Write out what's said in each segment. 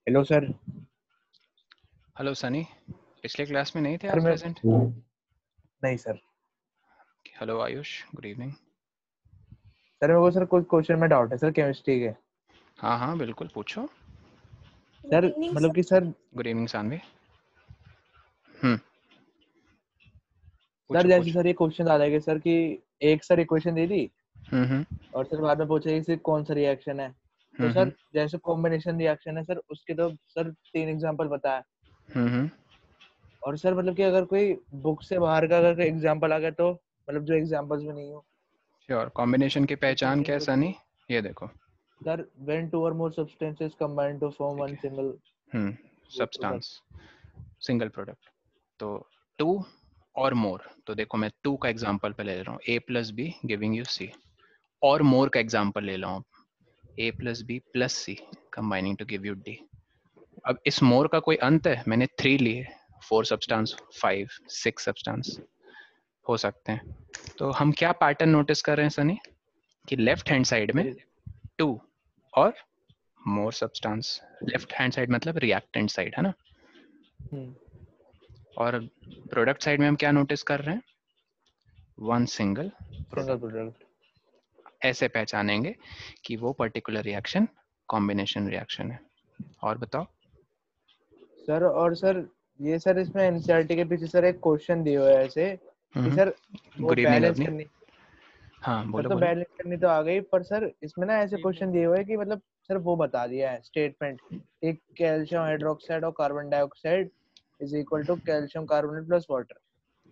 Hello sir. Hello Sunny, पिछले class में नहीं थे सर आप मैं प्रेजेंट? नहीं sir. Hello Ayush, good evening. Sir मेरे को सर कुछ क्वेश्चन में डाउट है सर केमिस्ट्री के। हाँ हाँ बिल्कुल पूछो। सर मतलब कि सर गुड इवनिंग सानवी। हम्म, सर पूछो जैसे पूछो। सर ये क्वेश्चन आ जाएगा सर कि एक सर इक्वेशन दे दी हम्म। और सर बाद में पूछेगी कि कौन सा रिएक्शन है। तो हम्म। सर जैसे कॉम्बिनेशन रिएक्शन है सर उसके तो सर 3 एग्जांपल बताया। हम्म। और सर मतलब कि अगर कोई बुक से बाहर का अगर कोई एग्जांपल आ गया तो मतलब जो एग्जांपल्स में नहीं हो श्योर, कॉम्बिनेशन की तो सर पहचान क्या है इनको सनी? ये देखो। Sir when two or more substances combine to form ठीक वन है। Single product. Substance, single product. तो टू और मोर, तो देखो मैं टू का एग्जांपल पे ले रहा हूँ, A plus B giving you C. और मोर का एग्जांपल ले रहा हूँ, A plus B plus C combining to give you D. अब इस मोर का कोई अंत है? मैंने 3 लिए, 4 सब्सटेंस, 5 6 सब्सटेंस हो सकते हैं। तो हम क्या पैटर्न नोटिस कर रहे हैं सनी, कि लेफ्ट हैंड साइड में 2 और more substance. Left hand side मतलब रिएक्टेंट साइड है ना। और प्रोडक्ट साइड में हम क्या नोटिस कर रहे हैं? 1 सिंगल सिंगल प्रोडक्ट। प्रोडक्ट। ऐसे पहचानेंगे कि वो पर्टिकुलर रिएक्शन कॉम्बिनेशन रिएक्शन है। और बताओ। सर और सर ये सर इसमें एनसीईआरटी के पीछे सर एक क्वेश्चन दिए हुए है ऐसे कि सर वो गुड इवनिंग बैलेंस अवनी। करनी। हाँ सर बोलो तो बोलो। बैलेंस करनी तो आ गई पर सर इसमें ना ऐसे क्वेश्चन दिए हुए हैं कि मतलब सर वो बता दिया है स्टेटमेंट एक कैल्शियम हाइड्रोक्साइड और carbon dioxide is equal to calcium carbonate plus water.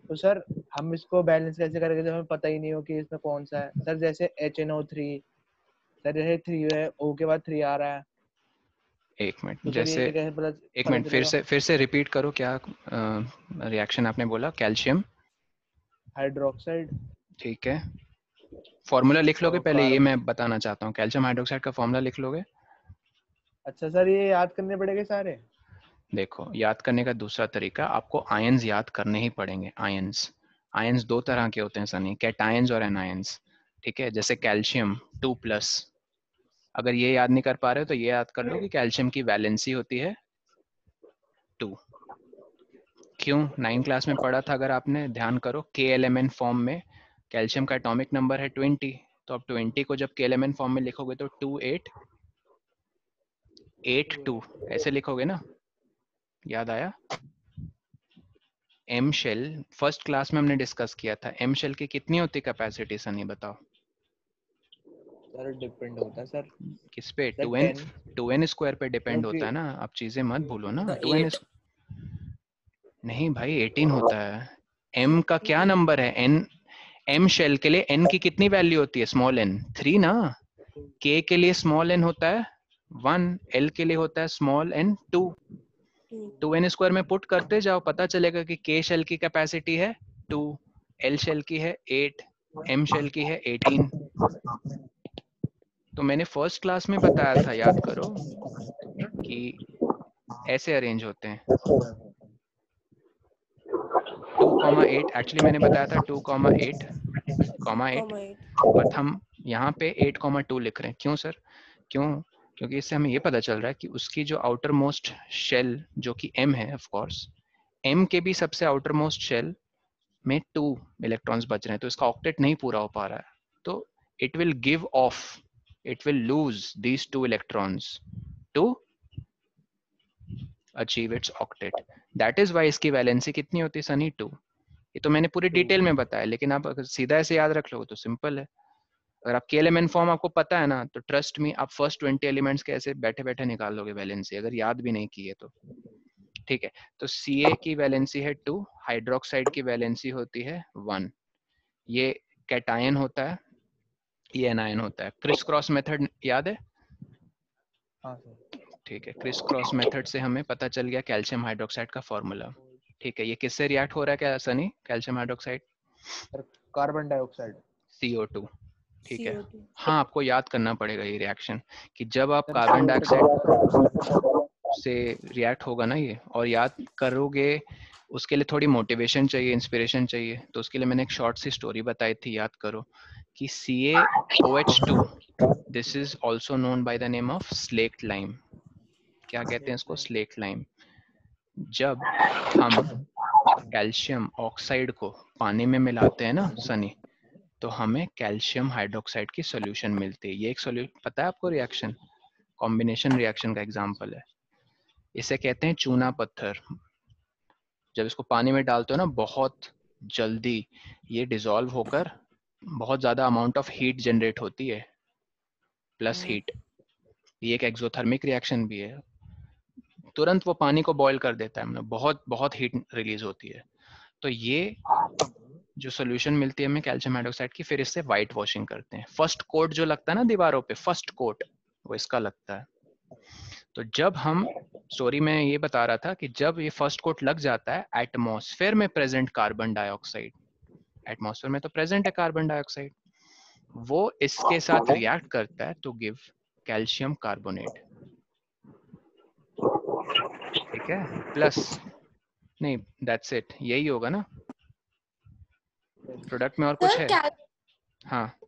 तो सर हम इसको बैलेंस कैसे करेंगे जब हमें पता ही नहीं हो कि इसमें कौन सा है। सर जैसे HNO3 सर जैसे 3 है O के बाद 3 आ रहा है। एक मिनट, तो सर ये जैसे कैसे पता एक पता मिनट, चलेगा। फिर से रिपीट करो, क्या रिएक्शन आपने बोला? कैल्शियम, हाइड्रोक्साइड ठीक है। फॉर्मूला लिख लोगे और पहले, ये कार्ब मैं बताना चाहता हूँ। कैल्शियम हाइड्रोक्साइड का फॉर्मूला लिख लोगे? अच्छा सर ये याद करने पड़ेंगे सारे। देखो, याद करने का दूसरा तरीका, आपको आयंस याद करने ही पड़ेंगे। आयंस, आयंस दो तरह के होते हैं सनी, कैटायंस और एनायंस। ठीक है, जैसे कैल्शियम 2+। अगर ये याद नहीं कर पा रहे हो तो ये याद कर लो कि कैल्शियम की वैलेंसी होती है 2। क्यों? 9 क्लास में पढ़ा था, अगर आपने ध्यान करो, के एलिमेंट फॉर्म में कैल्शियम का एटॉमिक नंबर है 20। तो अब 20 को जब के एलिमेंट फॉर्म में लिखोगे तो 2882 ऐसे लिखोगे ना। याद आया? एम शेल फर्स्ट क्लास में हमने डिस्कस किया था, एम शेल की कितनी होती कैपेसिटी सनी बताओ? सर डिपेंड होता है सर। किस पे? सर 2n, 10 2n स्क्वायर पे डिपेंड मतलब होता कि है ना। आप चीजें मत भूलो ना। The 2n eight. नहीं भाई, 18 होता है। m का क्या नंबर है? n। m शेल के लिए n की कितनी वैल्यू होती है? स्मॉल n 3 ना। k के लिए स्मॉल n होता है 1, l के लिए होता है स्मॉल n 2। 2n स्क्वायर में पुट करते जाओ, पता चलेगा कि k शेल की कैपेसिटी है 2, l शेल की है 8, m शेल की है 18। तो मैंने फर्स्ट क्लास में बताया था, याद करो, कि ऐसे अरेंज होते हैं। 2,8 एक्चुअली मैंने बताया था, 2,8,8, बट हम यहाँ पे 8,2 लिख रहे हैं। क्यों सर? क्यों? क्योंकि इससे हमें ये पता चल रहा है कि उसकी जो आउटर मोस्ट शेल जो कि m है, ऑफ कोर्स m के भी सबसे आउटर मोस्ट शेल में 2 इलेक्ट्रॉन्स बच रहे हैं, तो इसका ऑक्टेट नहीं पूरा हो पा रहा है। तो it will give off, it will lose these 2 electrons to achieve its octet. That is why इसकी वैलेंसी कितनी होती है सनी? 2। ये तो मैंने पूरी 2। डिटेल में बताया, लेकिन आप अगर सीधा ऐसे याद रख लो तो सिंपल है। अगर आप के एलिमेंट फॉर्म आपको पता है ना, तो ट्रस्ट मी, आप फर्स्ट 20 एलिमेंट्स के ऐसे बैठे बैठे निकाल लोगे वैलेंसी, अगर याद भी नहीं किए तो। ठीक है, तो Ca की वैलेंसी है 2, हाइड्रोक्साइड की वैलेंसी होती है 1। ये कैटायन होता है, ये एनायन होता है। क्रिस क्रॉस मेथड याद है? हाँ सर। ठीक है, क्रिस क्रॉस मेथड से हमें पता चल गया कैल्शियम हाइड्रोक्साइड का फॉर्मूला। ठीक है, ये किससे रिएक्ट हो रहा है क्या Sunny, calcium hydroxide? Sir carbon dioxide. CO2। ठीक है। CO2. हाँ, आपको याद करना पड़ेगा ये रिएक्शन, कि जब आप सर कार्बन डाइऑक्साइड CO2 से रिएक्ट होगा ना ये, और याद करोगे, उसके लिए थोड़ी मोटिवेशन चाहिए, इंस्पिरेशन चाहिए। तो उसके लिए मैंने एक शॉर्ट सी स्टोरी बताई थी, याद करो, कि CaOH2, this is also known by the name of slaked lime. क्या कहते हैं इसको, स्लेट लाइम। जब हम कैल्शियम ऑक्साइड को पानी में मिलाते हैं ना सनी, तो हमें कैल्शियम हाइड्रोक्साइड की सॉल्यूशन मिलती है। ये एक सॉल्यूशन पता है आपको, रिएक्शन कॉम्बिनेशन रिएक्शन का एग्जांपल है। इसे कहते हैं चूना पत्थर। जब इसको पानी में डालते हो ना, बहुत जल्दी ये डिसॉल्व होकर बहुत ज्यादा अमाउंट ऑफ हीट जनरेट होती है, प्लस हीट। ये एक एक्सोथर्मिक रिएक्शन भी है, तुरंत वो पानी को बॉयल कर देता है, मतलब बहुत बहुत हीट रिलीज होती है। तो ये जो सोल्यूशन मिलती है हमें कैल्शियम हाइड्रोक्साइड की, फिर इससे वाइट वॉशिंग करते हैं। फर्स्ट कोट जो लगता है ना दीवारों पे, फर्स्ट कोट वो इसका लगता है। तो जब हम, स्टोरी में ये बता रहा था कि जब ये फर्स्ट कोट लग जाता है एटमॉस्फेयर में प्रेजेंट कार्बन डाइऑक्साइड, एटमॉस्फेयर में तो प्रेजेंट है कार्बन डाइऑक्साइड, वो इसके साथ रिएक्ट करता है टू गिव कैल्शियम कार्बोनेट। ठीक है, प्लस नहीं, दैट्स इट, यही होगा ना प्रोडक्ट में, और कुछ है? हाँ,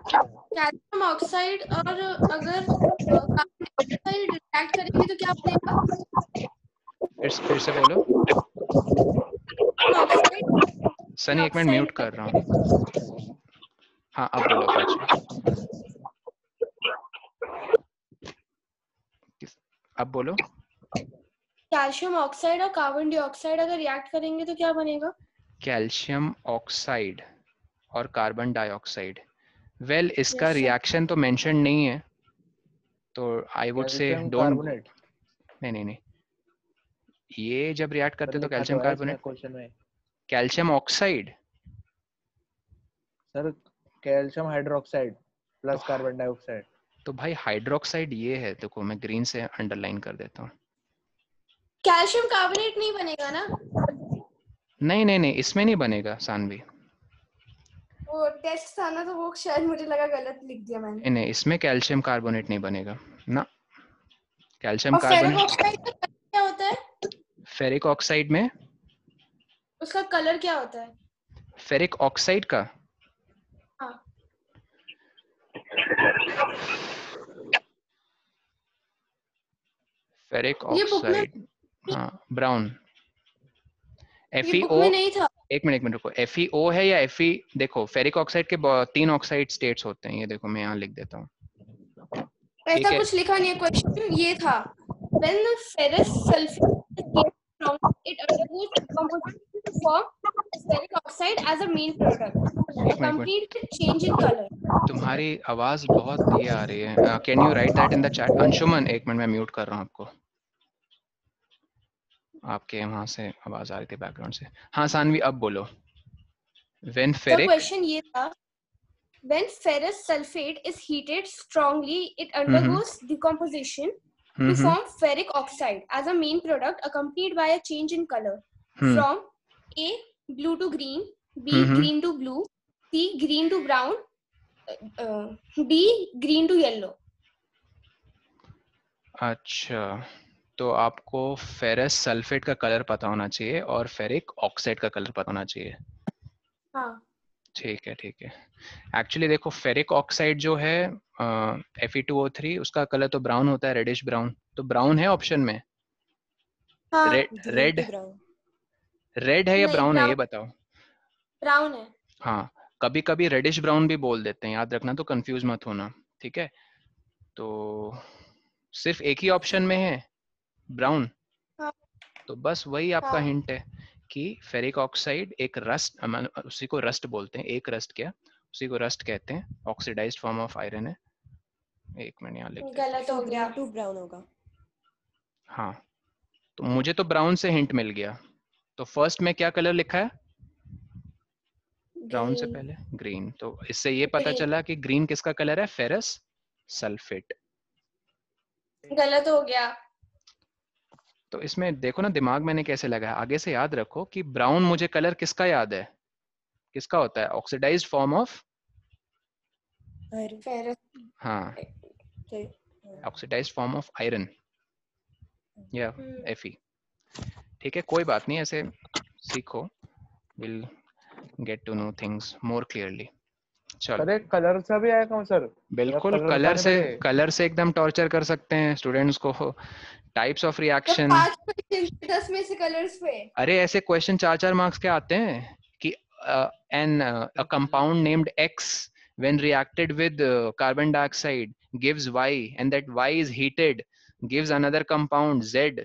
कैल्शियम ऑक्साइड और अगर कार्बन डाइऑक्साइड रिएक्ट करेंगे तो क्या बनेगा? फिर से बोलो सनी, एक मिनट म्यूट कर रहा हूँ। हाँ अब बोलो अपाचे, अब बोलो। कैल्शियम ऑक्साइड और कार्बन डाइऑक्साइड अगर रिएक्ट करेंगे तो क्या बनेगा? कैल्शियम ऑक्साइड और कार्बन डाइऑक्साइड, वेल इसका Yes, sir. रिएक्शन तो मेंशन नहीं है, तो I would say calcium don't. Carbonate नहीं, ये जब रिएक्ट करते तो लिखा कैल्शियम है इसमें कार्बोनेट, क्वेश्चन में calcium oxide sir, calcium hydroxide plus carbon dioxide. तो भाई हाइड्रोक्साइड ये है, देखो मैं ग्रीन से अंडरलाइन कर देता हूँ। कैल्शियम कार्बोनेट नहीं बनेगा ना? नहीं, इसमें नहीं बनेगा सानवी। वो टेस्ट था ना, तो वो शायद मुझे लगा गलत लिख दिया मैंने। नहीं, इसमें कैल्शियम कार्बोनेट नहीं बनेगा ना। कैल्शियम और फेरिक कार्बोनेट, ऑक्साइड का कलर क्या होता है? फेरिक ऑक्साइड में, उसका कलर क्या होता है? फेरिक ऑक्साइड का हाँ, फेरिक ये बुक में, ऑक्साइड, हाँ ब्राउन। ये बुक FeO, में नहीं था। एक मिनट रुको, FeO है या Fe, देखो फेरिक ऑक्साइड के 3 ऑक्साइड स्टेट्स होते हैं, ये देखो मैं यहाँ लिख देता हूँ। ऐसा कुछ लिखा नहीं है, क्वेश्चन ये था when the ferrous sulfate is heated strong it undergoes decomposition to form ferric oxide as a main product एक minute, accompanied with change in color. तुम्हारी आवाज बहुत ये आ रही है, can you right that in the chat? Anshuman एक minute, मैं mute कर रहा हूँ आपको, आपके वहां से आवाज आ रही थी बैकग्राउंड से। हाँ सानवी अब बोलो। व्हेन तो फेरिक, क्वेश्चन ये था when ferrous sulfate is heated strongly it undergoes decomposition to form ferric oxide as a main product accompanied by a change in color from A blue to green, B green to blue, C green to brown, D green to yellow. अच्छा, तो आपको ferrous sulphate का colour पता होना चाहिए और ferric oxide का colour पता होना चाहिए। हाँ, ठीक है। एक्चुअली देखो फेरिक ऑक्साइड जो है Fe2O3, उसका कलर तो ब्राउन होता है, रेडिश ब्राउन। तो ब्राउन है ऑप्शन में? हाँ, रेड है या नहीं, ब्राउन है, ये बताओ। ब्राउन है। हाँ, कभी कभी रेडिश ब्राउन भी बोल देते हैं, याद रखना, तो कंफ्यूज मत होना, ठीक है। तो सिर्फ एक ही ऑप्शन में है ब्राउन, हाँ, तो बस वही आपका हाँ, हिंट है कि फेरिक ऑक्साइड एक रस्ट, उसी को रस्ट बोलते हैं, एक रस्ट क्या, उसी को रस्ट कहते हैं, ऑक्सीडाइज्ड फॉर्म ऑफ आयरन है। एक मिनट यहाँ लिख देता हूँ। गलत हो गया। टू ब्राउन होगा। हाँ, तो मुझे तो ब्राउन से हिंट मिल गया। तो फर्स्ट में क्या कलर लिखा है ब्राउन से पहले? ग्रीन। तो इससे ये पता Green. चला कि ग्रीन किसका कलर है, फेरस सल्फेट। गलत हो गया। तो इसमें देखो ना दिमाग मैंने कैसे लगाया, आगे से याद रखो कि ब्राउन मुझे कलर किसका याद है, किसका होता है, ऑक्सीडाइज्ड फॉर्म ऑफ, फेरस, हाँ, ऑक्सीडाइज्ड फॉर्म ऑफ आयरन या Fe। ठीक है, कोई बात नहीं, ऐसे सीखो, will get to know things more clearly. चलो अरे कलर से भी आएगा सर? बिल्कुल, कलर से एकदम टॉर्चर कर सकते हैं स्टूडेंट्स को। टाइप्स ऑफ तो रिएक्शन, 5 क्वेश्चन 10 में से कलर्स पे। अरे ऐसे क्वेश्चन 4-4 मार्क्स के आते हैं कि a compound named X when reacted with carbon dioxide gives Y and that Y is heated gives another compound Z.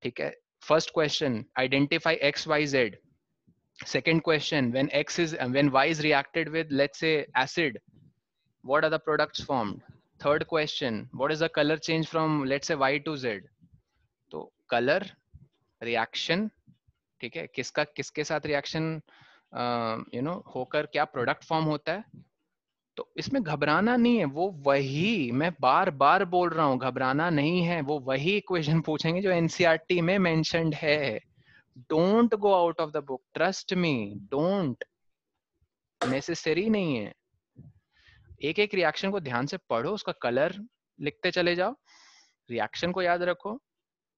ठीक है, first question identify X, Y, Z. Second question when Y is reacted with, let's say, acid, what are the products formed? Third question, what is the color change from, let's say, Y to Z? तो color, reaction, ठीक है, किसका किसके साथ reaction होकर क्या product form होता है, तो इसमें घबराना नहीं है। वो वही मैं बार बार बोल रहा हूँ, घबराना नहीं है, वो वही इक्वेशन पूछेंगे जो एनसीईआरटी में मेंशन्ड है। Don't go out of the book, trust me, don't, necessary नहीं है। एक एक रिएक्शन को ध्यान से पढ़ो, उसका कलर लिखते चले जाओ, रिएक्शन को याद रखो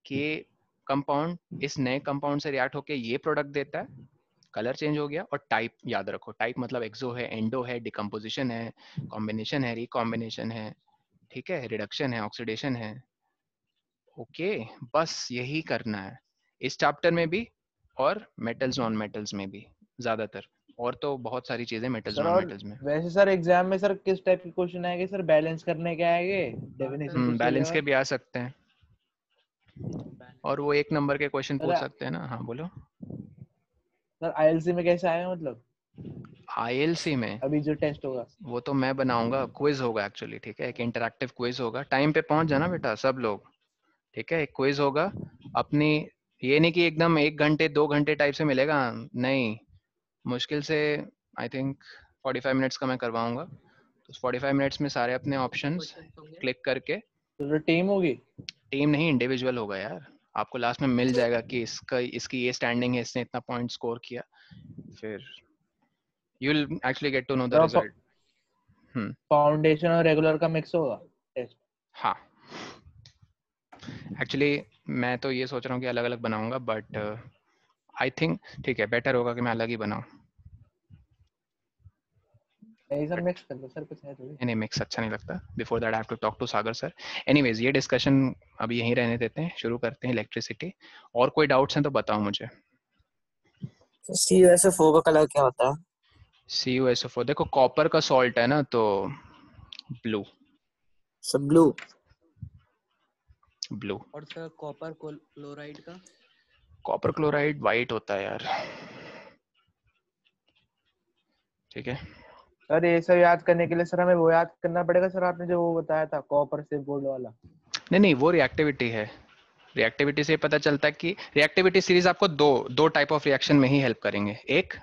कि कंपाउंड इस नए कंपाउंड से रिएक्ट होके ये प्रोडक्ट देता है, कलर चेंज हो गया, और टाइप याद रखो, टाइप मतलब एक्सो है, एंडो है, डिकम्पोजिशन है, कॉम्बिनेशन है, रिकॉम्बिनेशन है, ठीक है, रिडक्शन है, ऑक्सीडेशन है। ओके, बस यही करना है इस चैप्टर में भी और मेटल्स नॉन मेटल्स में भी ज्यादातर, और तो बहुत सारी चीजें मेटल्स नॉन मेटल्स में। वैसे सर एग्जाम में सर किस टाइप के क्वेश्चन आएंगे सर? बैलेंस करने के आएंगे, डेफिनेशन बैलेंस के भी आ सकते हैं, और वो 1 नंबर के क्वेश्चन पूछ सकते हैं ना। हाँ बोलो सर। आईएलसी में कैसे आएगा मतलब? आईएलसी में अभी जो टेस्ट होगा वो तो मैं बनाऊंगा, क्विज होगा एक्चुअली, ठीक है, एक इंटरैक्टिव क्विज होगा। टाइम पे पहुंच जाना बेटा सब लोग, ठीक है। एक क्विज होगा अपनी, ये नहीं कि एकदम 1 घंटे 2 घंटे टाइप से मिलेगा, नहीं, मुश्किल से आई थिंक 45 मिनट्स का मैं करवाऊंगा। तो 45 मिनट्स में सारे अपने ऑप्शंस क्लिक करके, तो टीम होगी? टीम नहीं, इंडिविजुअल होगा यार। आपको लास्ट में मिल जाएगा कि इसकी ये स्टैंडिंग है, इसने इतना पॉइंट स्कोर किया, फिर you will actually get to know the result. Foundation और रेगुलर का मिक्स होगा टेस्ट? हाँ, एक्चुअली मैं तो ये सोच रहा हूँ कि अलग अलग बनाऊंगा, बट आई थिंक ठीक है, बेटर होगा कि मैं अलग ही बनाऊं। नहीं सर मिक्स कर दो सर, कुछ है थोड़ी। नहीं, मिक्स अच्छा नहीं लगता। Before that I have to talk to Sagar sir. Anyways, ये डिस्कशन अभी यहीं रहने देते हैं, शुरू करते हैं इलेक्ट्रिसिटी। और कोई डाउट्स हैं तो बताओ मुझे। CuSO4 का कलर क्या होता है? CuSO4 देखो, कॉपर का सॉल्ट है ना, तो ब्लू। सब ब्लू। ब्लू। और सर कॉपर क्लोराइड का? कॉपर क्लोराइड वाइट होता है यार, ठीक है। सर ये सब याद करने के लिए सर हमें वो याद करना पड़ेगा सर, आपने जो वो बताया था कॉपर से गोल्ड वाला? नहीं, वो रिएक्टिविटी है। रिएक्टिविटी से पता चलता है कि रिएक्टिविटी सीरीज आपको दो टाइप ऑफ रिएक्शन में ही हेल्प करेंगे, एक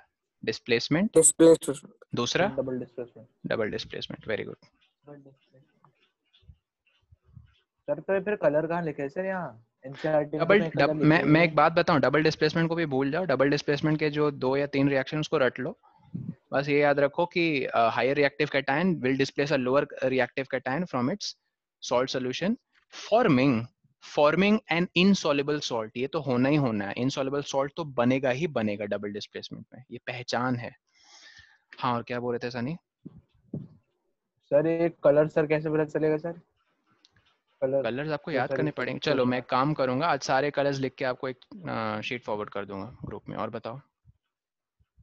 डिस्प्लेसमेंट, दूसरा double displacement. Very good sir. तो फिर कलर कहाँ लिखे सर यहाँ एनसीईआरटी में? मैं एक बात बताऊं, डबल डिस्प्लेसमेंट को भी भूल जाओ। डबल डिस्प्लेसमेंट के जो 2 या 3 रिएक्शन उसको रट लो, बस ये याद रखो कि higher reactive cation will displace a lower reactive cation from its salt solution, forming an insoluble salt. ये तो होना ही होना है, इनसॉल्युबल सॉल्ट तो बनेगा ही बनेगा डबल डिस्प्लेसमेंट में, ये पहचान है। हाँ, और क्या बोल रहे थे सनी? सर ये कलर सर कैसे पता चलेगा सर? कलर्स आपको याद करने पड़ेंगे। चलो मैं काम करूंगा, आज सारे कलर्स लिख के आपको एक शीट फॉरवर्ड कर दूंगा ग्रुप में। और बताओ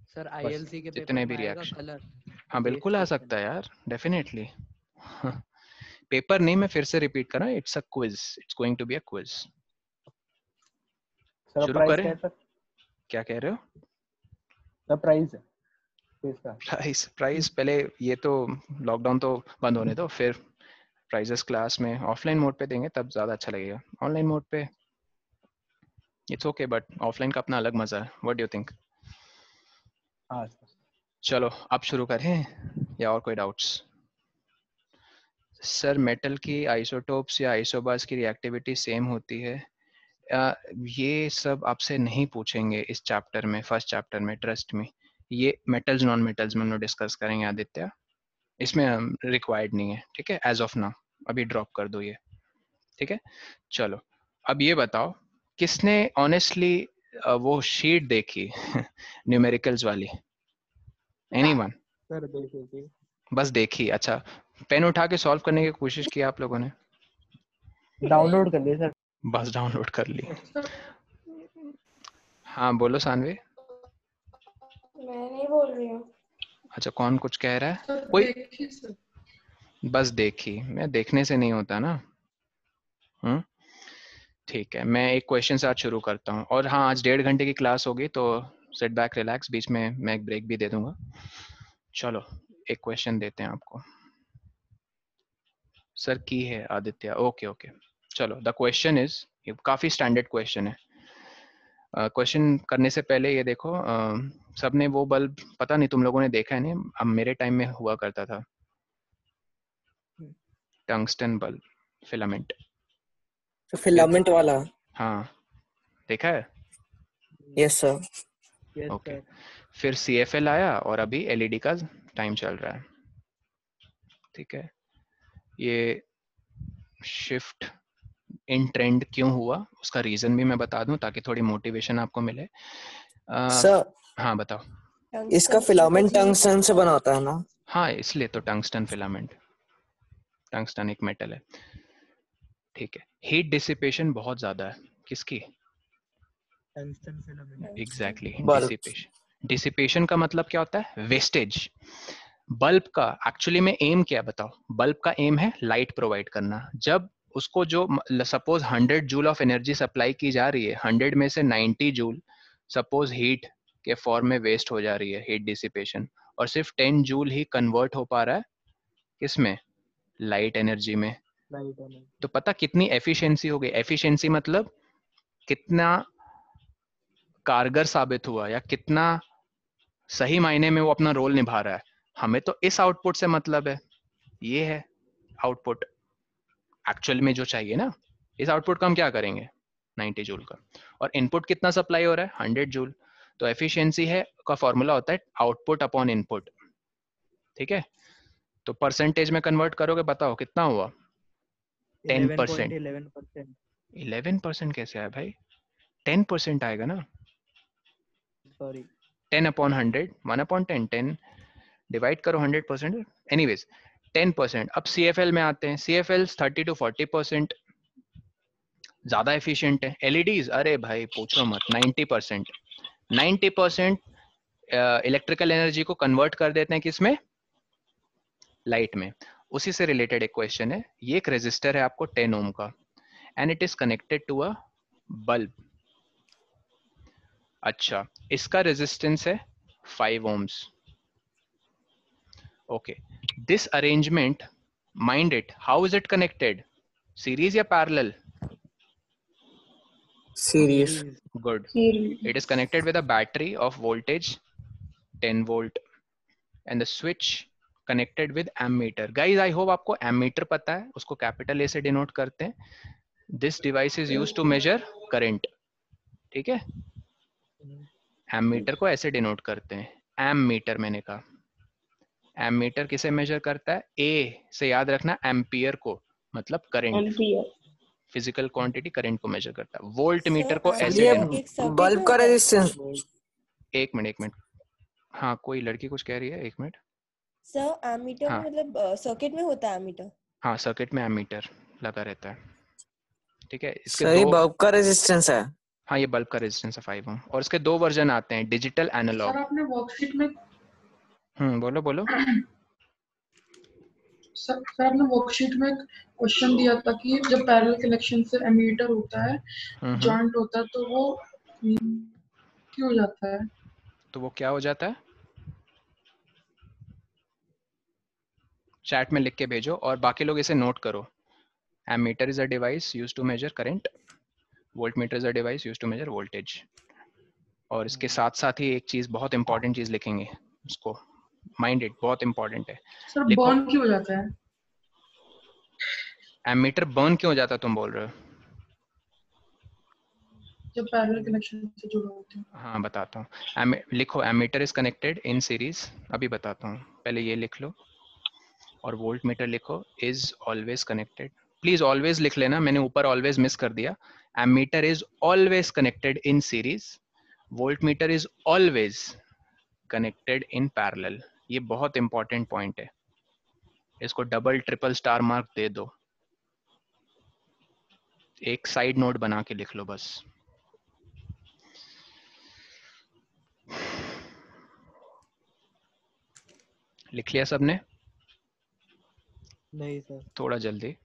सर आईएलसी के जितने भी रिएक्शन रिएक्शन, हाँ बिल्कुल आ सकता है यार, डेफिनेटली। पेपर नहीं, मैं फिर से रिपीट कर रहा हूँ, it's a quiz, it's going to be a quiz. शुरू करें? क्या कह रहे हो? प्राइस पहले, ये तो लॉकडाउन तो बंद होने दो, फिर प्राइजेस क्लास में ऑफलाइन मोड पे देंगे, तब ज्यादा अच्छा लगेगा। ऑनलाइन मोड पे इट्स ओके, बट ऑफलाइन का अपना अलग मजा है। What do you think? चलो अब शुरू करें या और कोई डाउट्स? सर मेटल की आइसोटोप्स या आइसोबार्स की रिएक्टिविटी सेम होती है? ये सब आपसे नहीं पूछेंगे इस चैप्टर में, फर्स्ट चैप्टर में, ट्रस्ट में। ये मेटल्स नॉन मेटल्स में हम लोग डिस्कस करेंगे आदित्य, इसमें रिक्वायर्ड नहीं है, ठीक है। एज ऑफ नाउ अभी ड्रॉप कर दो ये, ठीक है। चलो अब ये बताओ, किसने ऑनेस्टली वो शीट देखी न्यूमेरिकल्स वाली? एनीवन? सर देखिए जी। बस देखी। अच्छा, पेन उठा के सॉल्व करने की कोशिश की आप लोगों ने? डाउनलोड कर लिए सर। बस डाउनलोड कर ली। हाँ बोलो सानवी। मैं नहीं बोल रही हूँ। अच्छा, कौन कुछ कह रहा है? कोई? बस देखी, मैं देखने से नहीं होता ना। ठीक है, मैं एक क्वेश्चन से आज शुरू करता हूँ। और हाँ, आज 1.5 घंटे की क्लास होगी, तो सेट बैक रिलैक्स, बीच में मैं एक ब्रेक भी दे दूंगा। चलो एक क्वेश्चन देते हैं आपको। सर की है आदित्य, ओके ओके। चलो, द क्वेश्चन इज, ये काफी स्टैंडर्ड क्वेश्चन है। क्वेश्चन करने से पहले ये देखो, सबने वो बल्ब, पता नहीं तुम लोगों ने देखा है नहीं, अब मेरे टाइम में हुआ करता था, टंगस्टन बल्ब फिलामेंट। तो फिलामेंट वाला। हाँ, देखा है? Yes sir. Yes okay. Sir. फिर CFL आया और अभी LED का टाइम चल रहा है। ठीक है, ये शिफ्ट इन ट्रेंड क्यों हुआ उसका रीजन भी मैं बता दूं, ताकि थोड़ी मोटिवेशन आपको मिले। सर हाँ बताओ। इसका फिलामेंट टंगस्टन से बना होता है ना? हाँ, इसलिए तो टंगस्टन फिलामेंट, टंगस्टन एक मेटल है। ठीक है, हीट डिसिपेशन बहुत ज्यादा है किसकी? Tungsten filament. Exactly, bulb. Dissipation. Dissipation का मतलब क्या होता है? वेस्टेज। बल्ब का एक्चुअली में एम क्या है बताओ? बल्ब का एम है लाइट प्रोवाइड करना। जब उसको जो suppose 100 joule of energy supply की जा रही है, 100 में से 90 जूल सपोज हीट के फॉर्म में वेस्ट हो जा रही है, हीट डिसिपेशन, और सिर्फ 10 जूल ही कन्वर्ट हो पा रहा है किसमें? लाइट एनर्जी में। Light energy. तो पता कितनी एफिशिएंसी हो गई? एफिशिएंसी मतलब कितना कारगर साबित हुआ, या कितना सही मायने में वो अपना रोल निभा रहा है। हमें तो इस आउटपुट से मतलब है, ये है आउटपुट एक्चुअल में जो चाहिए ना। इस आउटपुट का हम क्या करेंगे? 90 जूल का। और इनपुट कितना सप्लाई हो रहा है? 100 जूल। तो एफिशिएंसी है का फॉर्मूला होता है आउटपुट अपॉन इनपुट। ठीक है, तो परसेंटेज में कन्वर्ट करोगे, बताओ कितना हुआ? 10%। 11.11%। 11% कैसे आया भाई? 10% आएगा ना। सॉरी। 10 अपॉन 100, 1 अपॉन 10, 10 डिवाइड करो 100%। एनीवेज 10%। अब CFL में आते हैं। CFL 30 to 40% ज्यादा एफिशिएंट है। LEDs, अरे भाई पूछो मत, 90%। 90% इलेक्ट्रिकल एनर्जी को कन्वर्ट कर देते हैं किसमें? लाइट में। उसी से रिलेटेड एक क्वेश्चन है। ये एक रेजिस्टर है आपको 10 ओम का, and it is connected to a bulb. अच्छा, इसका रेजिस्टेंस है 5 ohms. Okay, this arrangement, mind it, how is it connected? Series या parallel? Series. Good. It is connected with a battery of voltage 10 volt and the switch connected with ammeter. Guys, I hope आपको ammeter पता है, उसको capital A से denote करते हैं. This device is used to measure current. ठीक है, ammeter को ऐसे डिनोट करते हैं, ammeter मैंने कहा। एमीटर किसे मेजर करता है? ए से याद रखना, एम्पियर को, मतलब करंट, फिजिकल क्वांटिटी करंट को मेजर करता है। वोल्ट मीटर को ऐसे ये बल्ब का रेजिस्टेंस। एक मिनट, हाँ कोई लड़की कुछ कह रही है, एक मिनट। सर एमीटर हाँ, मतलब सर्किट में होता है एमीटर। हाँ सर्किट में एमीटर लगा रहता है। ठीक है, इसके सही दो, बल्ब का रेजिस्टेंस है। हाँ ये बल्ब का रेजिस्टेंस है 5 ओम, और इसके 2 वर्जन आते हैं, डिजिटल एनालॉग। सर आपने वर्कशीट में बोलो सर आपने वर्कशीट में क्वेश्चन दिया था कि जब पैरेलल कनेक्शन से एमीटर होता है, जॉइंट होता है, तो वो क्यों हो जाता है? तो वो क्या हो जाता है? चैट में लिख के भेजो, और बाकी लोग इसे नोट करो। Ammeter is a device used to measure current, voltmeter is a device used to measure voltage. और इसके साथ साथ ही एक चीज, बहुत इंपॉर्टेंट चीज लिखेंगे, उसको माइंड इट, बहुत इंपॉर्टेंट है। सर लिखो, बर्न क्यों हो जाता है? एमीटर बर्न क्यों हो जाता है तुम बोल रहे हो? जब पैरेलल कनेक्शन से जुड़ा होता है। हाँ बताता हूँ, लिखो ammeter is connected in series, अभी बताता हूँ, पहले ये लिख लो। और वोल्ट मीटर लिखो is always connected, please always लिख लेना, मैंने ऊपर ऑलवेज मिस कर दिया। Ammeter is always connected in series, voltmeter is always connected in parallel. ये बहुत इंपॉर्टेंट पॉइंट है, इसको डबल ट्रिपल स्टार मार्क दे दो, एक साइड नोट बना के लिख लो बस। लिख लिया सबने? नहीं सर। थोड़ा जल्दी।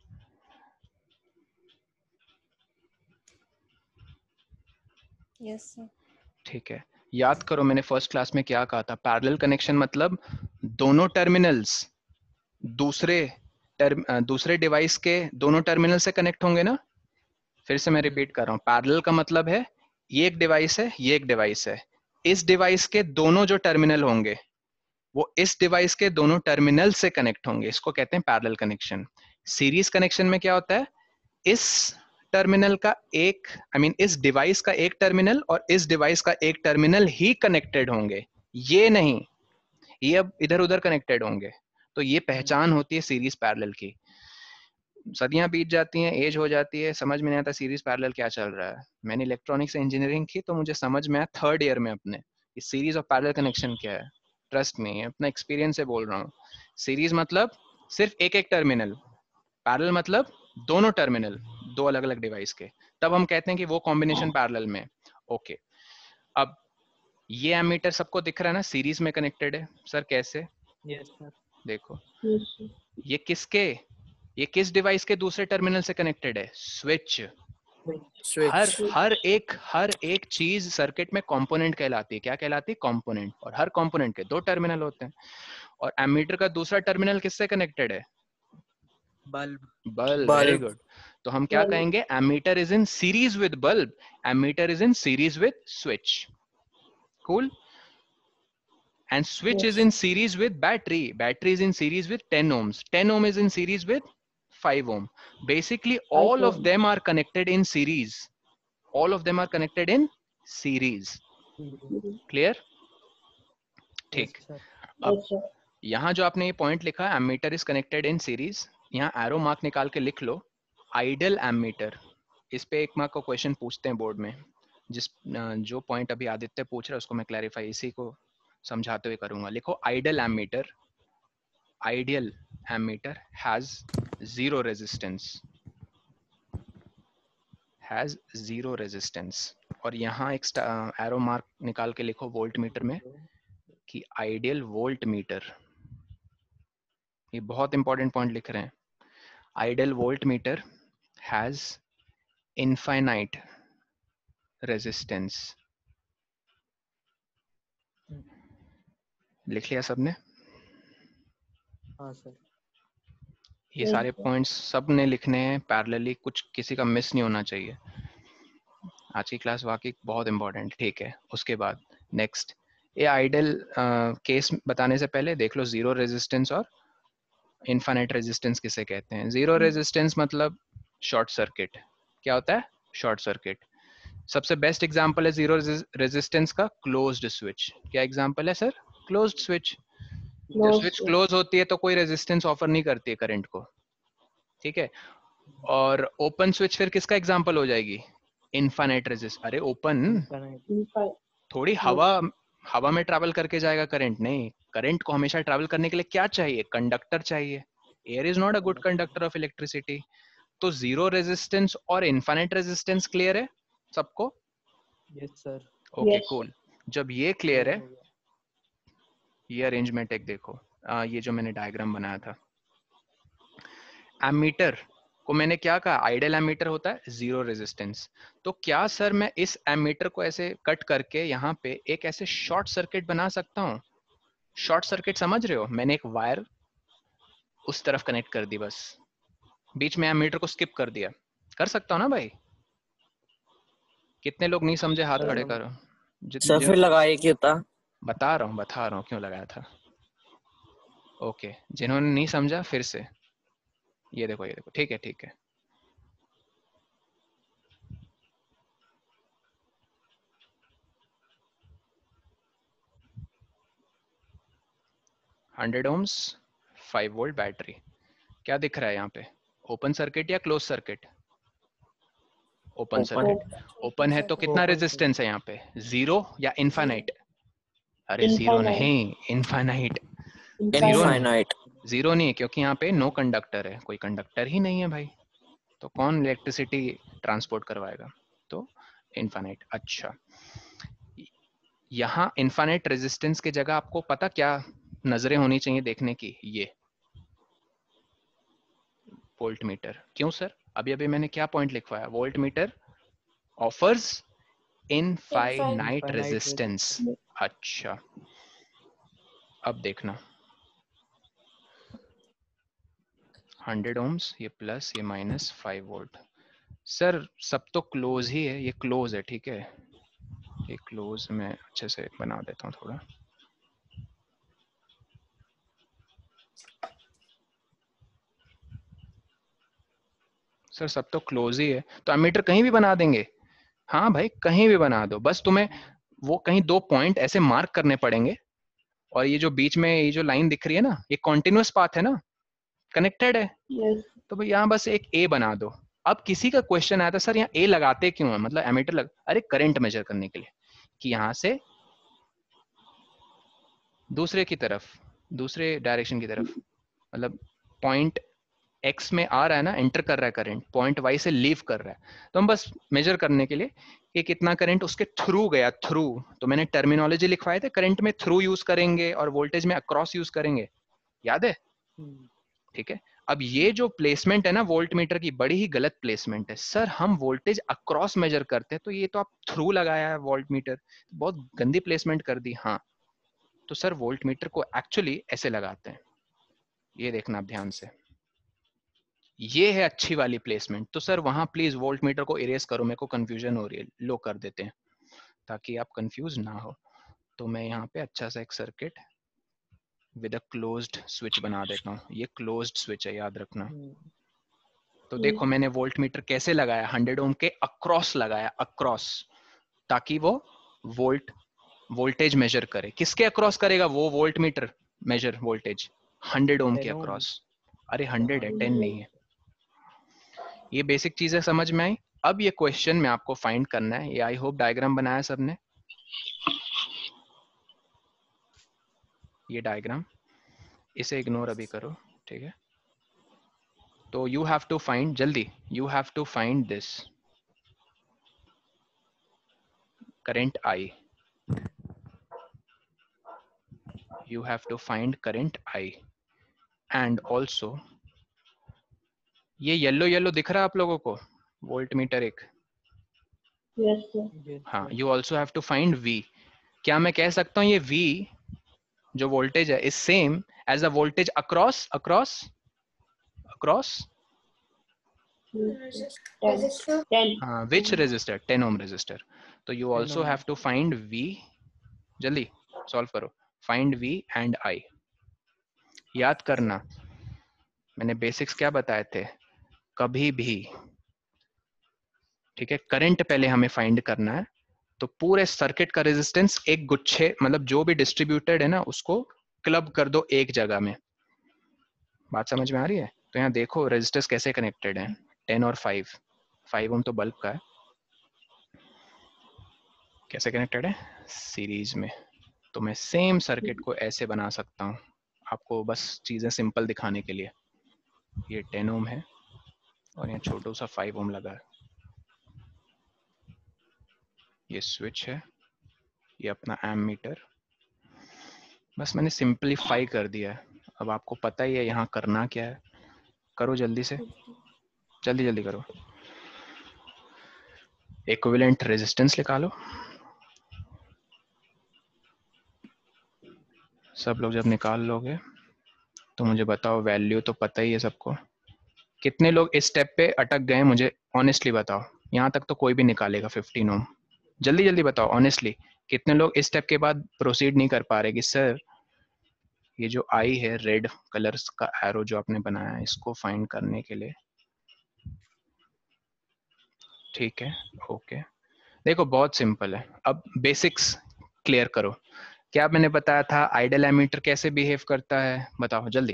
Yes sir. ठीक है, याद करो मैंने फर्स्ट क्लास में क्या कहा था, पैरेलल कनेक्शन मतलब दोनों टर्मिनल्स दूसरे डिवाइस के दोनों टर्मिनल से कनेक्ट होंगे ना। फिर से मैं रिपीट कर रहा हूं, पैरेलल का मतलब है ये एक डिवाइस है, ये एक डिवाइस है, इस डिवाइस के दोनों जो टर्मिनल होंगे वो इस डिवाइस के दोनों टर्मिनल से कनेक्ट होंगे, इसको कहते हैं पैरेलल कनेक्शन। सीरीज कनेक्शन में क्या होता है, इस टर्मिनल का एक इस डिवाइस का एक टर्मिनल और इस डिवाइस का एक टर्मिनल ही कनेक्टेड होंगे, ये नहीं ये अब इधर उधर कनेक्टेड होंगे। तो ये पहचान होती है सीरीज पैरेलल की। सदियां बीत जाती हैं, एज हो जाती है, समझ में नहीं आता सीरीज पैरेलल क्या चल रहा है। मैंने इलेक्ट्रॉनिक्स इंजीनियरिंग की तो मुझे समझ में आया थर्ड ईयर में अपने, सीरीज और पैरेलल कनेक्शन क्या है। ट्रस्ट में अपना एक्सपीरियंस से बोल रहा हूँ। सीरीज मतलब सिर्फ एक एक टर्मिनल, पैरेलल मतलब दोनों टर्मिनल दो अलग अलग डिवाइस के, तब हम कहते हैं कि वो कॉम्बिनेशन पैरेलल में। ओके, अब ये एमीटर सबको दिख रहा है ना, सीरीज में कनेक्टेड है। सर कैसे? Yes sir. देखो ये किस डिवाइस के दूसरे टर्मिनल से कनेक्टेड है? स्विच। हर एक चीज सर्किट में कंपोनेंट कहलाती है। क्या कहलाती है? कंपोनेंट। और हर कंपोनेंट के दो टर्मिनल होते हैं। और एमीटर का दूसरा टर्मिनल किससे कनेक्टेड है? बल्ब। Very good. तो हम क्या कहेंगे? Ammeter is in series with bulb, ammeter is in series with switch. Cool. And switch is in series with battery. Battery is in series with 10 ohms. 10 ohm is in series with 5 ohm. Basically, all of them are connected in series. All of them are connected in series. Clear? ठीक। अब यहाँ जो आपने ये point लिखा, ammeter is connected in series, यहाँ arrow mark निकाल के लिख लो। आइडियल एमीटर, इस पे एक मार्क का क्वेश्चन पूछते हैं बोर्ड में। जो पॉइंट अभी आदित्य पूछ रहा है उसको मैं क्लैरिफाई इसी को समझाते हुए करूंगा। लिखो ideal ammeter has zero resistance, और यहाँ एक एरो मार्क निकाल के लिखो वोल्ट मीटर में कि आइडियल वोल्ट मीटर, ये बहुत इंपॉर्टेंट पॉइंट लिख रहे हैं। Ideal volt meter has infinite resistance. लिख लिया सबने? हाँ सर। ये सारे पॉइंट्स सबने लिखने हैं पैरेलली, कुछ किसी का मिस नहीं होना चाहिए। आज की क्लास वाकई बहुत इंपॉर्टेंट। ठीक है, उसके बाद नेक्स्ट, ये आइडियल केस बताने से पहले देख लो जीरो रेजिस्टेंस और इनफाइनाइट रेजिस्टेंस किसे कहते हैं। जीरो रेजिस्टेंस मतलब शॉर्ट सर्किट। क्या होता है? Short circuit. सबसे बेस्ट एग्जांपल है जीरो रेजिस्टेंस का क्लोज्ड स्विच। क्या एग्जांपल है सर? Closed switch. जब स्विच क्लोज होती है तो कोई रेजिस्टेंस ऑफर नहीं करती है करंट को, ठीक है। और ओपन स्विच फिर किसका एग्जांपल हो जाएगी? Infinite resistance. अरे ओपन थोड़ी हवा में ट्रैवल करके जाएगा करंट, नहीं। करंट को हमेशा ट्रैवल करने के लिए क्या चाहिए? कंडक्टर चाहिए। Air is not a good conductor of electricity. तो जीरो रेजिस्टेंस और इनफाइनाइट रेजिस्टेंस क्लियर है सबको? Yes sir. Okay cool. जब ये क्लियर है, ये अरेंजमेंट एक देखो, ये जो मैंने डायग्राम बनाया था। एमीटर को मैंने क्या कहा? आइडियल एमीटर होता है जीरो रेजिस्टेंस। तो क्या सर मैं इस एमीटर को ऐसे कट करके यहाँ पे एक ऐसे शॉर्ट सर्किट बना सकता हूँ? शॉर्ट सर्किट समझ रहे हो? मैंने एक वायर उस तरफ कनेक्ट कर दी, बस बीच में एमीटर को स्किप कर दिया। कर सकता हूँ ना भाई? कितने लोग नहीं समझे? हाथ खड़े करो। सर फिर लगाए क्यों था? बता रहा हूँ क्यों लगाया था। ओके, जिन्होंने नहीं समझा फिर से ये देखो, ठीक है। Hundred ohms 5 volt battery. क्या दिख रहा है यहाँ पे? ओपन सर्किट या close circuit? Open circuit. Open है तो कितना रेजिस्टेंस है यहाँ पे? जीरो या इनफाइनाइट? अरे जीरो नहीं, इनफाइनाइट। इनफाइनाइट। जीरो नहीं है क्योंकि यहाँ पे नो कंडक्टर है, कोई कंडक्टर ही नहीं है भाई, तो कौन इलेक्ट्रिसिटी ट्रांसपोर्ट करवाएगा, तो इनफाइनाइट। अच्छा, यहाँ इनफाइनाइट रेजिस्टेंस की जगह आपको पता क्या नजरें होनी चाहिए देखने की, ये वोल्ट मीटर। क्यों सर? अभी अभी मैंने क्या पॉइंट लिखवाया, volt meter offers infinite resistance. अच्छा, अब देखना 100 ohms, ये प्लस ये माइनस 5 वोल्ट। सर सब तो क्लोज ही है, ये क्लोज है, ठीक है, ये क्लोज मैं अच्छे से बना देता हूँ थोड़ा। सर सब तो क्लोज ही है, तो एमीटर कहीं भी बना देंगे। हाँ भाई कहीं भी बना दो, बस तुम्हें वो कहीं दो पॉइंट ऐसे मार्क करने पड़ेंगे, और ये जो बीच में ये जो लाइन दिख रही है ना, ये कॉन्टिन्यूअस पाथ है ना, कनेक्टेड है। तो भाई यहाँ बस एक ए बना दो। अब किसी का क्वेश्चन आया था सर यहाँ ए लगाते क्यों है, मतलब एमीटर अरे करंट मेजर करने के लिए, कि यहाँ से दूसरे की तरफ, दूसरे डायरेक्शन की तरफ, मतलब पॉइंट एक्स में आ रहा है ना, एंटर कर रहा है करंट, पॉइंट वाई से लीव कर रहा है, तो हम बस मेजर करने के लिए कि कितना करंट उसके थ्रू गया, थ्रू, तो मैंने टर्मिनोलॉजी लिखवाए थे, करंट में थ्रू यूज करेंगे और वोल्टेज में अक्रॉस यूज करेंगे, याद है? ठीक है, अब ये जो प्लेसमेंट है ना वोल्ट मीटर की, बड़ी ही गलत प्लेसमेंट है। सर हम वोल्टेज अक्रॉस मेजर करते हैं, तो ये तो आप थ्रू लगाया है वोल्ट मीटर, बहुत गंदी प्लेसमेंट कर दी। हाँ, तो सर वोल्ट मीटर को एक्चुअली ऐसे लगाते हैं, ये देखना आप ध्यान से, ये है अच्छी वाली प्लेसमेंट। तो सर वहां प्लीज वोल्ट मीटर को इरेज करो, मेरे को कंफ्यूजन हो रही है, लो कर देते हैं ताकि आप कंफ्यूज ना हो। तो मैं यहाँ पे अच्छा सा एक circuit with a closed switch बना देता हूँ, ये क्लोज्ड स्विच है, याद रखना। तो देखो मैंने वोल्ट मीटर कैसे लगाया, 100 ओम के अक्रॉस लगाया, अक्रॉस, ताकि वो वोल्टेज मेजर करे। किसके अक्रॉस करेगा वो वोल्ट मीटर मेजर वोल्टेज? 100 ओम के अक्रॉस। अरे 100 है, 10 नहीं है। ये बेसिक चीजें समझ में आई। अब ये क्वेश्चन में आपको फाइंड करना है, ये आई होप डायग्राम बनाया सबने, ये डायग्राम, इसे इग्नोर अभी करो, ठीक है। तो यू हैव टू फाइंड, जल्दी you have to find this current I, you have to find current I, and also ये येलो येलो दिख रहा है आप लोगों को वोल्ट मीटर एक? Yes, sir. हाँ, you also have to find V। क्या मैं कह सकता हूँ ये V जो वोल्टेज है is same as a voltage across हाँ, which resistor? 10 ohm resistor। तो you also have to find V, जल्दी सॉल्व करो, find V and I। याद करना मैंने बेसिक्स क्या बताए थे, कभी भी, ठीक है, करंट पहले हमें फाइंड करना है, तो पूरे सर्किट का रेजिस्टेंस एक गुच्छे, मतलब जो भी डिस्ट्रीब्यूटेड है ना उसको क्लब कर दो एक जगह में। बात समझ में आ रही है? तो यहाँ देखो रेजिस्टर्स कैसे कनेक्टेड हैं, 10 और 5 ओम तो बल्ब का है, कैसे कनेक्टेड है? सीरीज में। तो मैं सेम सर्किट को ऐसे बना सकता हूँ, आपको बस चीजें सिंपल दिखाने के लिए। ये 10 ओम है और यहाँ छोटू सा 5 ओम लगा है, ये स्विच है, ये अपना एमीटर, बस मैंने सिंपलीफाई कर दिया है। अब आपको पता ही है यहाँ करना क्या है, करो जल्दी से, जल्दी जल्दी करो। इक्विवेलेंट रेजिस्टेंस निकालो। सब लोग जब निकाल लोगे तो मुझे बताओ, वैल्यू तो पता ही है सबको। कितने लोग इस स्टेप पे अटक गए मुझे ऑनेस्टली बताओ, यहाँ तक तो कोई भी निकालेगा 15 ओम, जल्दी जल्दी बताओ ऑनेस्टली, कितने लोग इस स्टेप के बाद प्रोसीड नहीं कर पा रहे कि सर ये जो आई है रेड कलर का एरो जो आपने बनाया है इसको फाइंड करने के लिए, ठीक है, ओके। देखो बहुत सिंपल है, अब बेसिक्स क्लियर करो। क्या मैंने बताया था आइडियल एमीटर कैसे बिहेव करता है, बताओ जल्दी,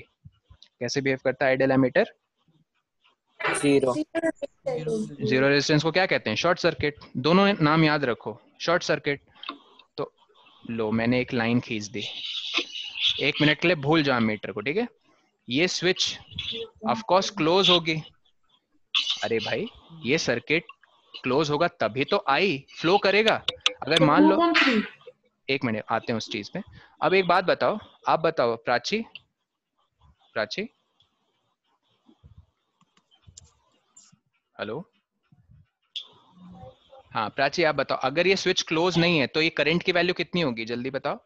कैसे बिहेव करता है आइडियल एमीटर? जीरो रेजिस्टेंस को क्या कहते हैं? Short circuit. दोनों नाम याद रखो, शॉर्ट सर्किट। तो लो मैंने एक लाइन खींच दी, 1 मिनट के लिए भूल जाओ मीटर को, ठीक है। ये स्विच ऑफ कोर्स क्लोज होगी। अरे भाई ये सर्किट क्लोज होगा तभी तो आई फ्लो करेगा। अगर मान लो 2.3 1 मिनट आते हैं उस चीज पे। अब एक बात बताओ, आप बताओ प्राची, प्राची हेलो, हाँ प्राची आप बताओ, अगर ये स्विच क्लोज नहीं है तो ये करंट की वैल्यू कितनी होगी, जल्दी बताओ।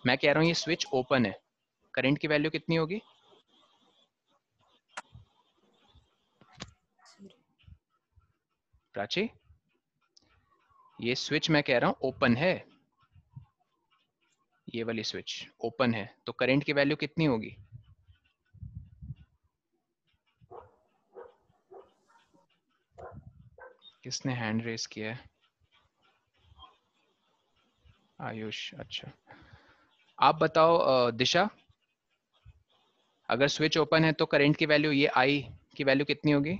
मैं कह रहा हूँ ये स्विच ओपन है, करंट की वैल्यू कितनी होगी? प्राची ये स्विच मैं कह रहा हूँ ओपन है, ये वाली स्विच ओपन है, तो करंट की वैल्यू कितनी होगी? किसने हैंड रेस किया है? आयुष, अच्छा आप बताओ दिशा, अगर स्विच ओपन है तो करंट की वैल्यू, ये आई की वैल्यू कितनी होगी?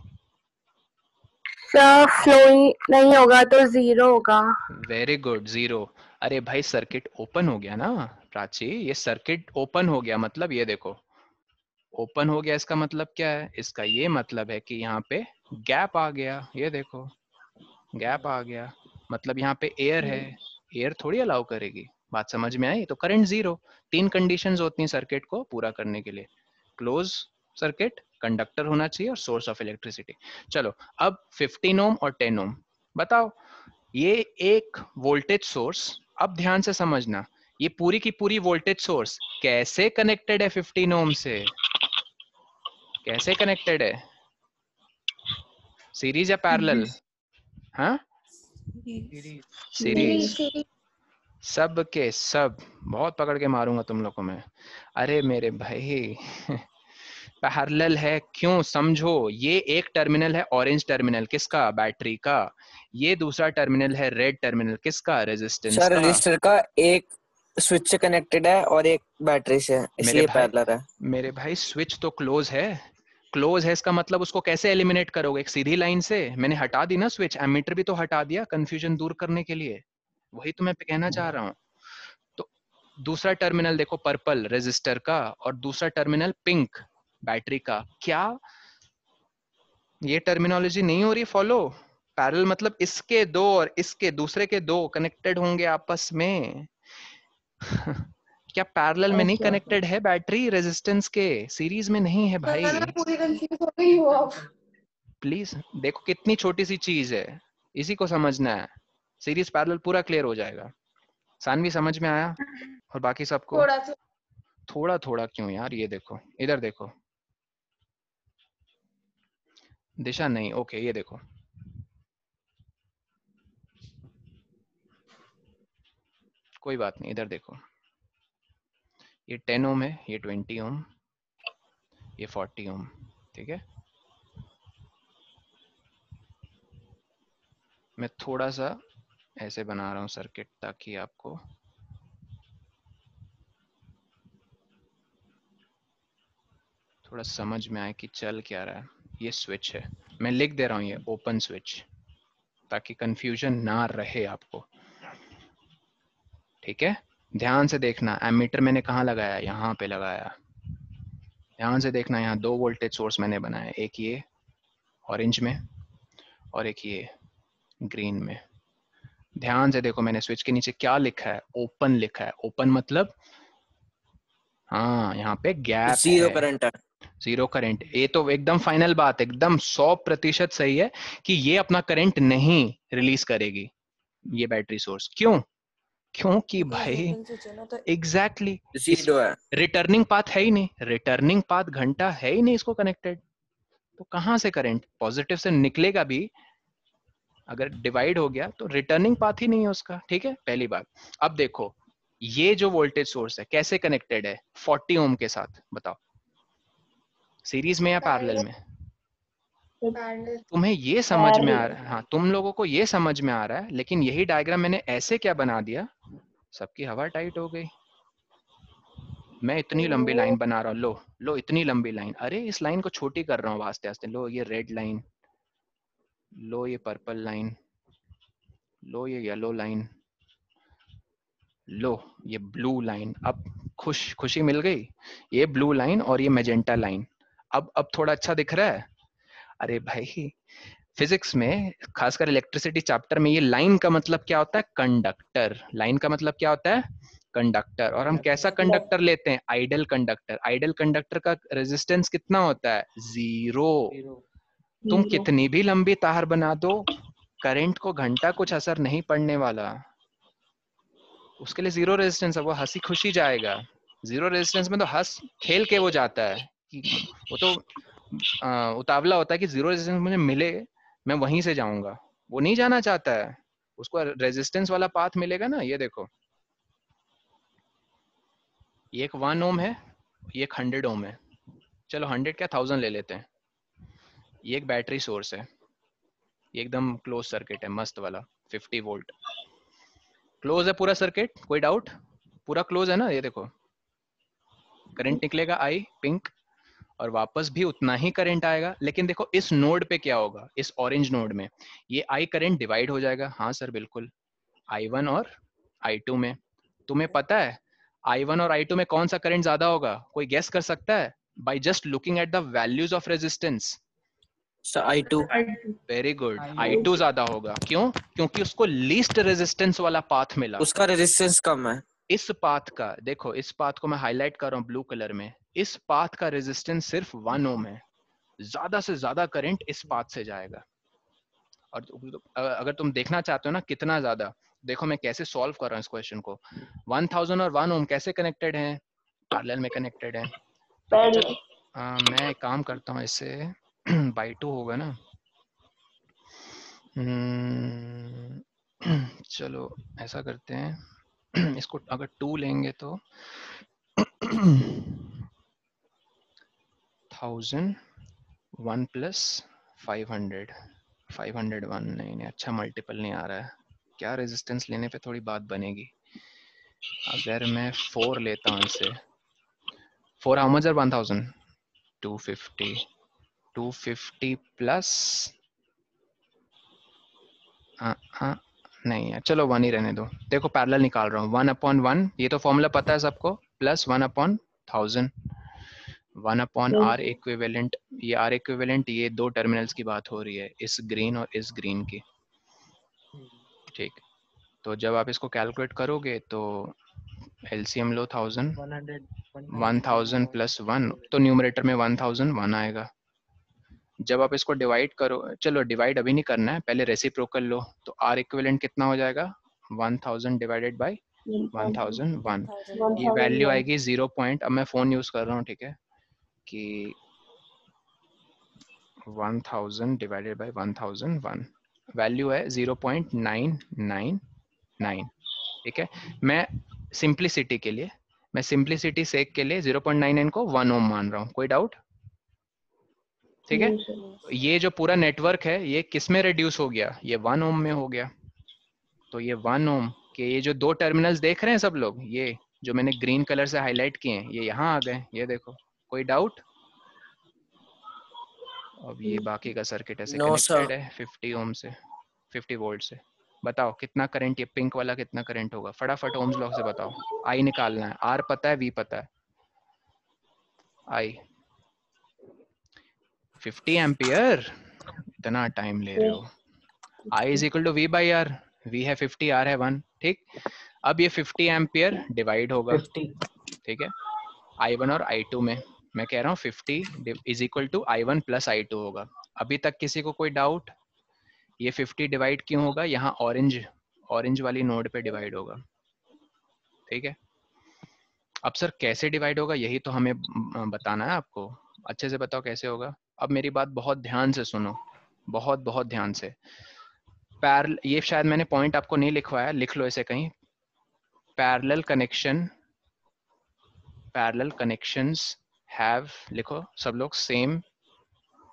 सर फ्लो नहीं होगा तो 0 होगा। Very good, 0। अरे भाई सर्किट ओपन हो गया ना प्राची, ये सर्किट ओपन हो गया, मतलब ये देखो ओपन हो गया, इसका मतलब क्या है? इसका ये मतलब है कि यहाँ पे गैप आ गया, ये देखो गैप आ गया, मतलब यहाँ पे एयर है, एयर थोड़ी अलाउ करेगी। बात समझ में आई? तो करंट 0। 3 कंडीशंस होती हैं सर्किट को पूरा करने के लिए, क्लोज सर्किट, कंडक्टर होना चाहिए और सोर्स ऑफ इलेक्ट्रिसिटी। चलो अब 15 ओम और 10 ओम बताओ, ये एक वोल्टेज सोर्स, अब ध्यान से समझना, ये पूरी की पूरी वोल्टेज सोर्स कैसे कनेक्टेड है 15 ओम से? कैसे कनेक्टेड है? सीरीज या पैरेलल? हाँ सीरीज। सब के सब, बहुत पकड़ के मारूंगा तुम लोग को मैं। अरे मेरे भाई पैरेलल है, क्यों समझो, ये एक टर्मिनल है ऑरेंज टर्मिनल, किसका? बैटरी का। ये दूसरा टर्मिनल है रेड टर्मिनल, किसका? रेजिस्टेंस सर का। रजिस्टर का एक स्विच से कनेक्टेड है और एक बैटरी से, मेरे इसलिए भाई, पैरेलल है। मेरे भाई स्विच तो क्लोज है, क्लोज है इसका मतलब उसको कैसे एलिमिनेट करोगे? एक सीधी लाइन से। मैंने हटा दी ना स्विच, एमीटर भी तो हटा दिया कंफ्यूजन दूर करने के लिए, वही तो मैं कहना चाह रहा हूँ। तो दूसरा टर्मिनल देखो पर्पल रेजिस्टर का, और दूसरा टर्मिनल पिंक बैटरी का। क्या ये टर्मिनोलॉजी नहीं हो रही फॉलो? पैरेलल मतलब इसके दो और इसके दूसरे के दो कनेक्टेड होंगे आपस में क्या पैरेलल में नहीं अच्छा कनेक्टेड है बैटरी रेजिस्टेंस के? सीरीज में नहीं है भाई। मैं पूरी कंफ्यूज हो गई हूँ अब। प्लीज देखो कितनी छोटी सी चीज है, इसी को समझना है, सीरीज पैरेलल पूरा क्लियर हो जाएगा। सानवी समझ में आया? और बाकी सबको? थोड़ा सा। थोड़ा थोड़ा क्यों यार, ये देखो इधर देखो, दिशा नहीं, ओके ये देखो, कोई बात नहीं, इधर देखो, ये 10 ओम है, ये 20 ओम, ये 40 ओम, ठीक है। मैं थोड़ा सा ऐसे बना रहा हूँ सर्किट ताकि आपको थोड़ा समझ में आए कि चल क्या रहा है। ये स्विच है, मैं लिख दे रहा हूँ ये ओपन स्विच, ताकि कंफ्यूजन ना रहे आपको, ठीक है। ध्यान से देखना, एमीटर मैंने कहाँ लगाया? यहाँ पे लगाया। ध्यान से देखना, यहाँ 2 वोल्टेज सोर्स मैंने बनाए, एक ये ऑरेंज में और एक ये ग्रीन में। ध्यान से देखो, मैंने स्विच के नीचे क्या लिखा है? ओपन लिखा है। ओपन मतलब हाँ यहाँ पे गैप जीरो है, करंट है। 0 करंट। ये तो एकदम फाइनल बात, एकदम 100% सही है कि ये अपना करंट नहीं रिलीज करेगी ये बैटरी सोर्स। क्यों? क्योंकि भाई एग्जैक्टली इस जीरो है। रिटर्निंग पाथ है ही नहीं, रिटर्निंग पाथ घंटा है ही नहीं इसको कनेक्टेड, तो कहां से करंट पॉजिटिव से निकलेगा भी? अगर डिवाइड हो गया तो रिटर्निंग पाथ ही नहीं है उसका, ठीक है, पहली बात। अब देखो ये जो वोल्टेज सोर्स है कैसे कनेक्टेड है 40 ओम के साथ, बताओ सीरीज में या पैरेलल में? तुम्हें ये समझ में आ रहा है? हाँ तुम लोगों को ये समझ में आ रहा है, लेकिन यही डायग्राम मैंने ऐसे क्या बना दिया, सबकी हवा टाइट हो गई। मैं इतनी लंबी लाइन बना रहा हूँ, लो लो इतनी लंबी लाइन, अरे इस लाइन को छोटी कर रहा हूँ आस्ते आस्ते, लो ये रेड लाइन, लो ये पर्पल लाइन, लो ये येलो लाइन, लो ये ब्लू लाइन। अब खुशी मिल गई, ये ब्लू लाइन और ये मैजेंटा लाइन। अब थोड़ा अच्छा दिख रहा है। अरे भाई फिजिक्स में खासकर इलेक्ट्रिसिटी चैप्टर में ये लाइन का मतलब क्या होता है? कंडक्टर। लाइन का मतलब क्या होता है? कंडक्टर। और हम कैसा कंडक्टर लेते हैं? Ideal conductor. आइडल कंडक्टर का रेजिस्टेंस कितना होता है? 0। तुम कितनी भी लंबी तार बना दो, करंट को घंटा कुछ असर नहीं पड़ने वाला, उसके लिए 0 रेजिस्टेंस है, वो हंसी खुशी जाएगा। 0 रेजिस्टेंस में तो हंस खेल के वो जाता है कि वो तो उतावला होता है कि 0 रेजिस्टेंस मुझे मिले, मैं वहीं से जाऊंगा। वो नहीं जाना चाहता है, उसको रेजिस्टेंस वाला पाथ मिलेगा ना। ये देखो, ये एक 1 ओम है, ये एक 100 ओम है। चलो 100 क्या 1000 ले लेते हैं। ये एक बैटरी सोर्स है, ये एकदम क्लोज सर्किट है, मस्त वाला 50 वोल्ट। क्लोज है पूरा सर्किट, कोई डाउट? पूरा क्लोज है ना। ये देखो करंट निकलेगा आई पिंक, और वापस भी उतना ही करंट आएगा। लेकिन देखो इस नोड पे क्या होगा, इस ऑरेंज नोड में ये आई करंट डिवाइड हो जाएगा। हाँ सर बिल्कुल, I1 और I2 में। तुम्हें पता है I1 और I2 में कौन सा करंट ज्यादा होगा? कोई गेस कर सकता है? By just looking at the values of resistance. I2। Very good, I2 ज्यादा होगा। क्यों? क्योंकि उसको लीस्ट रेजिस्टेंस वाला पाथ मिला। उसका रेजिस्टेंस कम है। इस पाथ का देखो, इस पाथ को मैं हाईलाइट कर रहा हूँ ब्लू कलर में। इस पाथ का रेजिस्टेंस सिर्फ 1 ओम है। ज्यादा से ज्यादा करंट इस पाथ से जाएगा। और अगर तुम देखना चाहते हो ना कितना ज्यादा, देखो मैं कैसे सॉल्व कर रहा हूँ इस क्वेश्चन को। 1000 और 1 ओम कैसे कनेक्टेड हैं? पैरेलल में कनेक्टेड है। ठीक है, चलो मैं एक काम करता हूँ, इससे बाई 2 होगा ना। चलो ऐसा करते हैं, इसको अगर 2 लेंगे तो 1000 1 प्लस 500 501 नहीं, अच्छा मल्टीपल नहीं आ रहा है। क्या रेजिस्टेंस लेने पे थोड़ी बात बनेगी। अगर मैं 4 लेता हूँ इसे, 4 हाउ मच आर 1000? 250 प्लस नहीं है, चलो 1 ही रहने दो। देखो पैरेलल निकाल रहा हूँ, 1/1, ये तो फॉर्मूला पता है सबको, प्लस 1/1000, 1/R इक्विवेलेंट। ये R इक्विवेलेंट, ये दो टर्मिनल्स की बात हो रही है, इस ग्रीन और इस ग्रीन की। ठीक, तो जब आप इसको कैलकुलेट करोगे तो एलसीएम लो 1000 प्लस 1, तो न्यूमरेटर में 1001 आएगा। जब आप इसको डिवाइड करो, चलो डिवाइड अभी नहीं करना है, पहले रेसिप्रोकल लो, तो R इक्विवेलेंट कितना हो जाएगा? 1000 डिवाइडेड बाय 1001। ये वैल्यू आएगी 0 पॉइंट, अब मैं फोन यूज कर रहा हूँ, ठीक है, कि 1000 डिवाइडेड बाय 1001 वैल्यू है 0.999। ठीक है, मैं सिंप्लिसिटी के लिए, सेक के लिए 0.99 को 1 ओम मान रहा हूँ। कोई डाउट? ठीक है, ये जो पूरा नेटवर्क है ये किस में रिड्यूस हो गया? ये 1 ओम में हो गया। तो ये 1 ओम के ये जो दो टर्मिनल्स देख रहे हैं सब लोग, ये जो मैंने ग्रीन कलर से हाईलाइट किए हैं, ये यहाँ आ गए, ये देखो। कोई डाउट? अब ये बाकी का सर्किट ऐसे कनेक्टेड है 50 ओम से, 50 वोल्ट से। बताओ कितना करंट, ये पिंक वाला कितना करंट होगा? फटाफट ओम्स लॉ से बताओ। आई निकालना है, आर पता है, वी पता है। आई 50 एम्पियर, इतना टाइम ले रहे हो। I is equal to V by R, V है 50, आर है 1। ठीक, अब ये 50 एम्पियर डिवाइड होगा, ठीक है, I1 और I2 में। मैं कह रहा हूँ 50 is equal to I1 plus I2 होगा। अभी तक किसी को कोई डाउट? ये 50 डिवाइड क्यों होगा? यहाँ ऑरेंज वाली नोड पे डिवाइड होगा। ठीक है, अब सर कैसे डिवाइड होगा, यही तो हमें बताना है आपको। अच्छे से बताओ कैसे होगा। अब मेरी बात बहुत ध्यान से सुनो, बहुत बहुत ध्यान से। ये शायद मैंने पॉइंट आपको नहीं लिखवाया, लिख लो इसे कहीं। पैरेलल कनेक्शंस हैव, लिखो सब लोग, same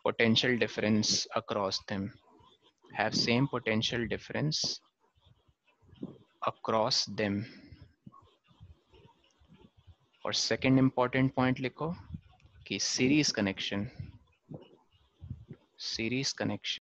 potential difference across them, have same potential difference across them। और second important point लिखो कि series connection